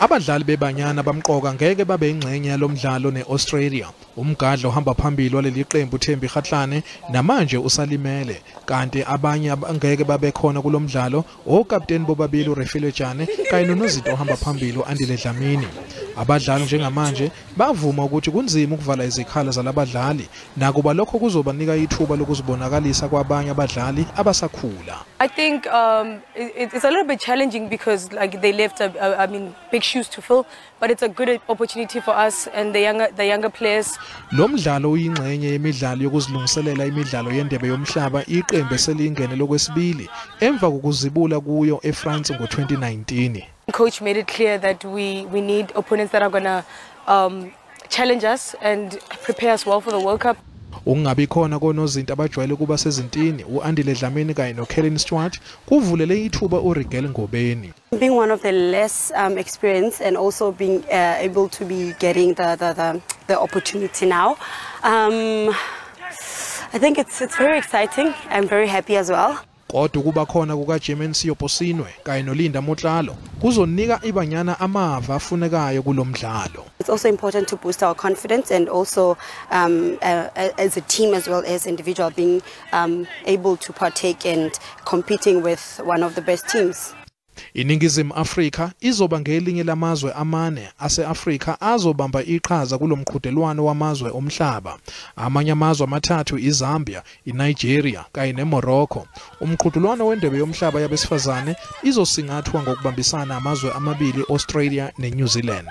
Abadlali bebanyana abamqoka ngeke babe ingxenye yalomdlalo neAustralia. Umgadlo ohamba phambili waleli qembu Thembi Kgatlane namanje usalimele, kanti abanye ngeke babe khona kulomdlalo okapteni bobabili uRefile Jane kanye noNozito ohamba phambili uAndile Dlamini. Abadlali njengamanje bavuma ukuthi kunzima ukuvala izikhala zalabadlali, nakuba lokho kuzobanika ithuba lokuzibonakalisa kwabanye abadlali abasakhula. I think it's a little bit challenging because they left big shoes to fill, but it's a good opportunity for us and the younger players. Lo mdlalo uyingxenye yemidlalo yokuzilungiselela imidlalo yeNdebe Yomhlaba iqembu selingene lokwesibili emva kokuzibula kuyo eFrance ngo-2019. Coach made it clear that we need opponents that are going to challenge us and prepare us well for the World Cup. Ungabi khona konozinto abajwayele kuba sezintini uAndile Dlamini kanye noKellen Stewart kuvulele ithuba uRigel Ngobeni. Being one of the less experienced and also being able to be getting the opportunity now, I think it's very exciting. I'm very happy as well. Kodwa kuba khona kukaJermaine Siyoposinwe kanye noLinda Motlalo kuzonika iBanyana amava afunekayo kulomdlalo. It's also important to boost our confidence and also as a team as well as individual being able to partake and competing with one of the best teams. INingizimu Afrika izoba ngelinye lamazwe amane ase-Afrika azobamba iqhaza kulomqhudelwano wamazwe omhlaba. Amanye amazwe amathathu iZambia, iNigeria kanye neMorocco. Umqhudelwano weNdebe Yomhlaba yabesifazane izosingathwa ngokubambisana amazwe amabili, Australia neNew Zealand.